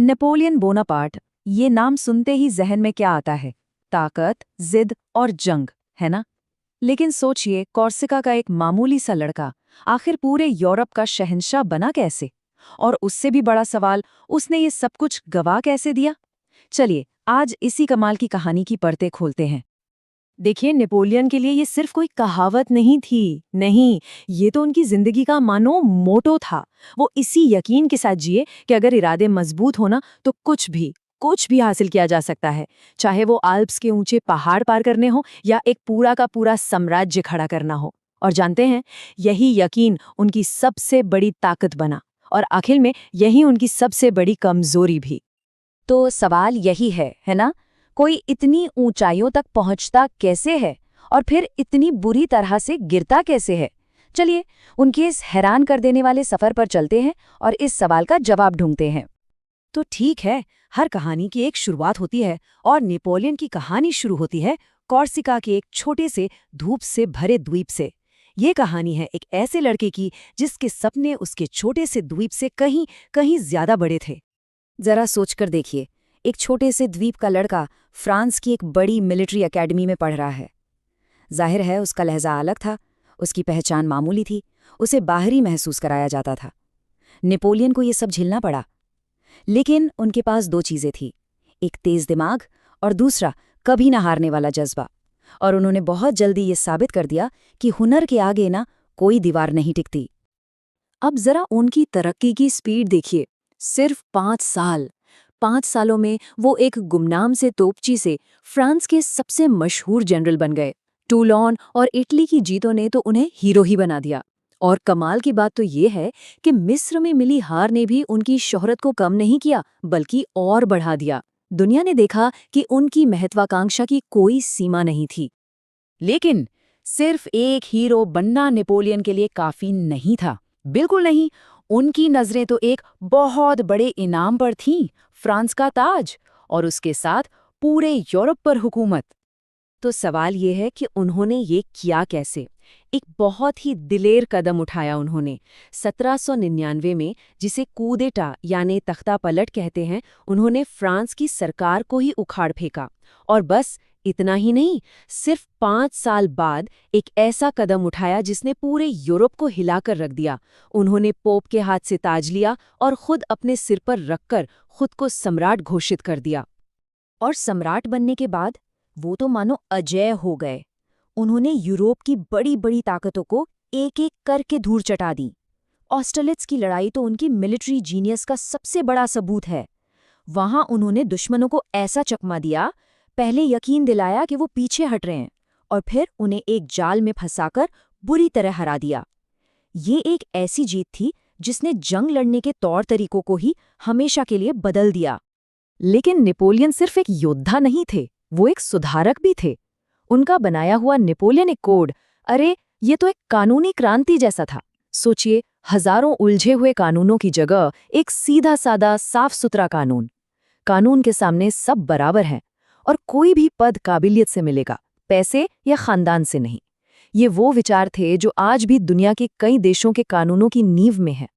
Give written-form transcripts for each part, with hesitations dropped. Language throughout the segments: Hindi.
नेपोलियन बोनापार्ट, ये नाम सुनते ही जहन में क्या आता है? ताकत, जिद और जंग, है ना? लेकिन सोचिए, कॉर्सिका का एक मामूली सा लड़का आखिर पूरे यूरोप का शहंशाह बना कैसे? और उससे भी बड़ा सवाल, उसने ये सब कुछ गवा कैसे दिया? चलिए, आज इसी कमाल की कहानी की परतें खोलते हैं। देखिए, नेपोलियन के लिए ये सिर्फ कोई कहावत नहीं थी। नहीं, ये तो उनकी जिंदगी का मानो मोटो था। वो इसी यकीन के साथ जिए कि अगर इरादे मजबूत हो ना तो कुछ भी हासिल किया जा सकता है। चाहे वो आल्प्स के ऊंचे पहाड़ पार करने हो या एक पूरा का पूरा साम्राज्य खड़ा करना हो। और जानते हैं, यही यकीन उनकी सबसे बड़ी ताकत बना, और आखिर में यही उनकी सबसे बड़ी कमजोरी भी। तो सवाल यही है ना? कोई इतनी ऊंचाइयों तक पहुंचता कैसे है और फिर इतनी बुरी तरह से गिरता कैसे है? चलिए, उनके इस हैरान कर देने वाले सफर पर चलते हैं और इस सवाल का जवाब ढूंढते हैं। तो ठीक है, हर कहानी की एक शुरुआत होती है, और नेपोलियन की कहानी शुरू होती है कॉर्सिका के एक छोटे से धूप से भरे द्वीप से। ये कहानी है एक ऐसे लड़के की जिसके सपने उसके छोटे से द्वीप से कहीं कहीं ज्यादा बड़े थे। जरा सोचकर देखिए, एक छोटे से द्वीप का लड़का फ्रांस की एक बड़ी मिलिट्री एकेडमी में पढ़ रहा है। जाहिर है, उसका लहजा अलग था, उसकी पहचान मामूली थी, उसे बाहरी महसूस कराया जाता था। नेपोलियन को ये सब झेलना पड़ा, लेकिन उनके पास दो चीजें थी, एक तेज दिमाग और दूसरा कभी ना हारने वाला जज्बा। और उन्होंने बहुत जल्दी ये साबित कर दिया कि हुनर के आगे ना कोई दीवार नहीं टिकती। अब जरा उनकी तरक्की की स्पीड देखिए। सिर्फ 5 सालों में वो एक गुमनाम से तोपची से फ्रांस के सबसे मशहूर जनरल बन गए। टूलोन और इटली की जीतों ने तो उन्हें हीरो ही बना दिया। और कमाल की बात तो ये है कि मिस्र में मिली हार ने भी उनकी शोहरत को कम नहीं किया, बल्कि और बढ़ा दिया। दुनिया ने देखा कि उनकी महत्वाकांक्षा की कोई सीमा नहीं थी। लेकिन सिर्फ एक हीरो बनना नेपोलियन के लिए काफी नहीं था। बिल्कुल नहीं। उनकी नजरें तो एक बहुत बड़े इनाम पर थीं, फ्रांस का ताज, और उसके साथ पूरे यूरोप पर हुकूमत। तो सवाल ये है कि उन्होंने ये किया कैसे? एक बहुत ही दिलेर कदम उठाया उन्होंने। 1799 में, जिसे कूदेटा यानी तख्ता पलट कहते हैं, उन्होंने फ्रांस की सरकार को ही उखाड़ फेंका। और बस इतना ही नहीं, सिर्फ 5 साल बाद एक ऐसा कदम उठाया जिसने पूरे यूरोप को हिलाकर रख दिया। उन्होंने पोप के हाथ से ताज लिया और खुद अपने सिर पर रखकर खुद को सम्राट घोषित कर दिया। और सम्राट बनने के बाद वो तो मानो अजेय हो गए। उन्होंने यूरोप की बड़ी बड़ी ताकतों को एक एक करके धूल चटा दी। ऑस्टरलिट्स की लड़ाई तो उनकी मिलिट्री जीनियस का सबसे बड़ा सबूत है। वहां उन्होंने दुश्मनों को ऐसा चकमा दिया, पहले यकीन दिलाया कि वो पीछे हट रहे हैं, और फिर उन्हें एक जाल में फंसाकर बुरी तरह हरा दिया। ये एक ऐसी जीत थी जिसने जंग लड़ने के तौर तरीकों को ही हमेशा के लिए बदल दिया। लेकिन नेपोलियन सिर्फ एक योद्धा नहीं थे, वो एक सुधारक भी थे। उनका बनाया हुआ नेपोलियनिक कोड, अरे ये तो एक कानूनी क्रांति जैसा था। सोचिए, हजारों उलझे हुए कानूनों की जगह एक सीधा सादा साफ सुथरा कानून। कानून के सामने सब बराबर हैं, और कोई भी पद काबिलियत से मिलेगा, पैसे या खानदान से नहीं। ये वो विचार थे जो आज भी दुनिया के कई देशों के कानूनों की नींव में है।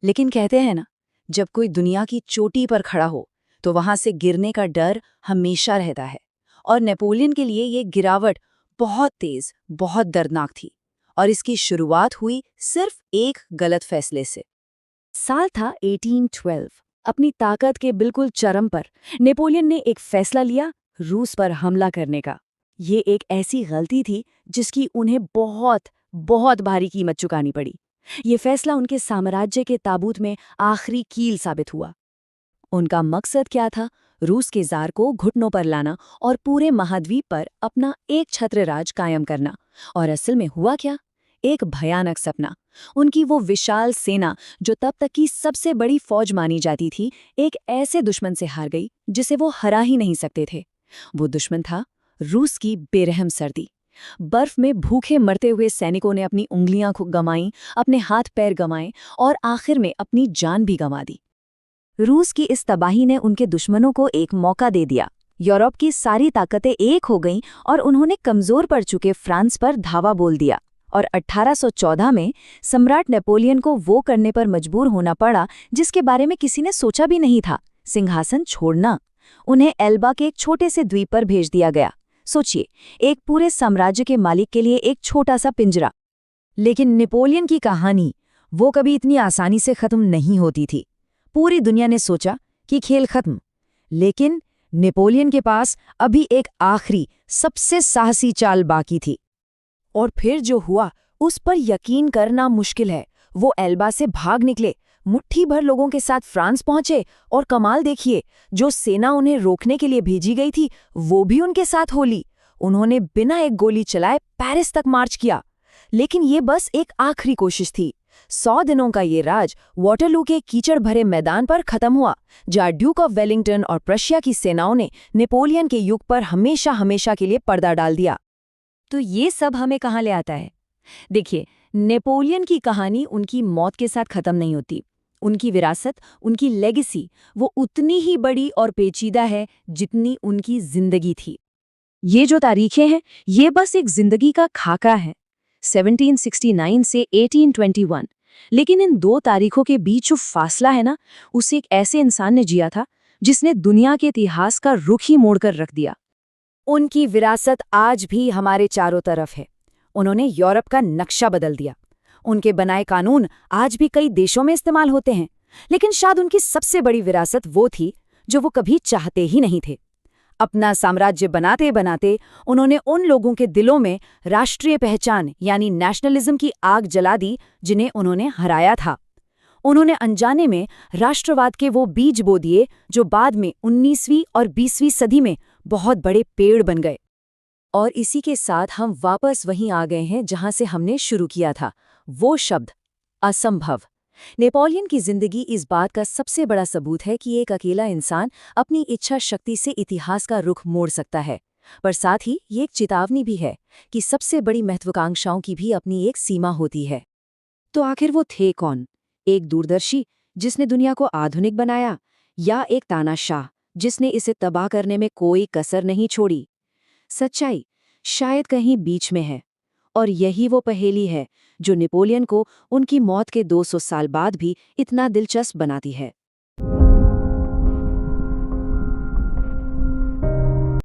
लेकिन कहते हैं ना, जब कोई दुनिया की चोटी पर खड़ा हो तो वहां से गिरने का डर हमेशा रहता है। और नेपोलियन के लिए ये गिरावट बहुत तेज, बहुत दर्दनाक थी। और इसकी शुरुआत हुई सिर्फ एक गलत फैसले से। साल था 1812। अपनी ताकत के बिल्कुल चरम पर नेपोलियन ने एक फैसला लिया, रूस पर हमला करने का। ये एक ऐसी गलती थी जिसकी उन्हें बहुत बहुत भारी कीमत चुकानी पड़ी। ये फैसला उनके साम्राज्य के ताबूत में आखिरी कील साबित हुआ। उनका मकसद क्या था? रूस के जार को घुटनों पर लाना और पूरे महाद्वीप पर अपना एक छत्र राज कायम करना। और असल में हुआ क्या? एक भयानक सपना। उनकी वो विशाल सेना, जो तब तक की सबसे बड़ी फौज मानी जाती थी, एक ऐसे दुश्मन से हार गई जिसे वो हरा ही नहीं सकते थे। वो दुश्मन था रूस की बेरहम सर्दी। बर्फ में भूखे मरते हुए सैनिकों ने अपनी उंगलियां गंवाईं, अपने हाथ पैर गंवाए और आखिर में अपनी जान भी गंवा दी। रूस की इस तबाही ने उनके दुश्मनों को एक मौका दे दिया। यूरोप की सारी ताकतें एक हो गईं और उन्होंने कमजोर पड़ चुके फ्रांस पर धावा बोल दिया। और 1814 में सम्राट नेपोलियन को वो करने पर मजबूर होना पड़ा जिसके बारे में किसी ने सोचा भी नहीं था, सिंहासन छोड़ना। उन्हें एल्बा के एक छोटे से द्वीप पर भेज दिया गया। सोचिए, एक पूरे साम्राज्य के मालिक के लिए एक छोटा सा पिंजरा। लेकिन नेपोलियन की कहानी वो कभी इतनी आसानी से खत्म नहीं होती थी। पूरी दुनिया ने सोचा कि खेल खत्म, लेकिन नेपोलियन के पास अभी एक आखिरी सबसे साहसी चाल बाकी थी। और फिर जो हुआ उस पर यकीन करना मुश्किल है। वो एल्बा से भाग निकले, मुट्ठी भर लोगों के साथ फ्रांस पहुंचे, और कमाल देखिए, जो सेना उन्हें रोकने के लिए भेजी गई थी वो भी उनके साथ हो ली। उन्होंने बिना एक गोली चलाए पेरिस तक मार्च किया। लेकिन ये बस एक आखिरी कोशिश थी। 100 दिनों का ये राज वाटरलू के कीचड़ भरे मैदान पर खत्म हुआ, जहां ड्यूक ऑफ वेलिंगटन और प्रशिया की सेनाओं ने नेपोलियन के युग पर हमेशा हमेशा के लिए पर्दा डाल दिया। तो ये सब हमें कहाँ ले आता है? देखिए, नेपोलियन की कहानी उनकी मौत के साथ खत्म नहीं होती। उनकी विरासत, उनकी लेगेसी, वो उतनी ही बड़ी और पेचीदा है जितनी उनकी जिंदगी थी। ये जो तारीखें हैं, ये बस एक जिंदगी का खाका है, 1769 से 1821। लेकिन इन दो तारीखों के बीच जो फासला है ना, उसे एक ऐसे इंसान ने जिया था जिसने दुनिया के इतिहास का रुख ही मोड़कर रख दिया। उनकी विरासत आज भी हमारे चारों तरफ है। उन्होंने यूरोप का नक्शा बदल दिया। उनके बनाए कानून आज भी कई देशों में इस्तेमाल होते हैं। लेकिन शायद उनकी सबसे बड़ी विरासत वो थी जो वो कभी चाहते ही नहीं थे। अपना साम्राज्य बनाते बनाते उन्होंने उन लोगों के दिलों में राष्ट्रीय पहचान यानी नेशनलिज्म की आग जला दी जिन्हें उन्होंने हराया था। उन्होंने अनजाने में राष्ट्रवाद के वो बीज बो दिए जो बाद में 19वीं और 20वीं सदी में बहुत बड़े पेड़ बन गए। और इसी के साथ हम वापस वहीं आ गए हैं जहां से हमने शुरू किया था, वो शब्द असंभव। नेपोलियन की जिंदगी इस बात का सबसे बड़ा सबूत है कि एक अकेला इंसान अपनी इच्छा शक्ति से इतिहास का रुख मोड़ सकता है, पर साथ ही ये एक चेतावनी भी है कि सबसे बड़ी महत्वाकांक्षाओं की भी अपनी एक सीमा होती है। तो आखिर वो थे कौन? एक दूरदर्शी जिसने दुनिया को आधुनिक बनाया, या एक तानाशाह जिसने इसे तबाह करने में कोई कसर नहीं छोड़ी? सच्चाई शायद कहीं बीच में है, और यही वो पहेली है जो नेपोलियन को उनकी मौत के 200 साल बाद भी इतना दिलचस्प बनाती है।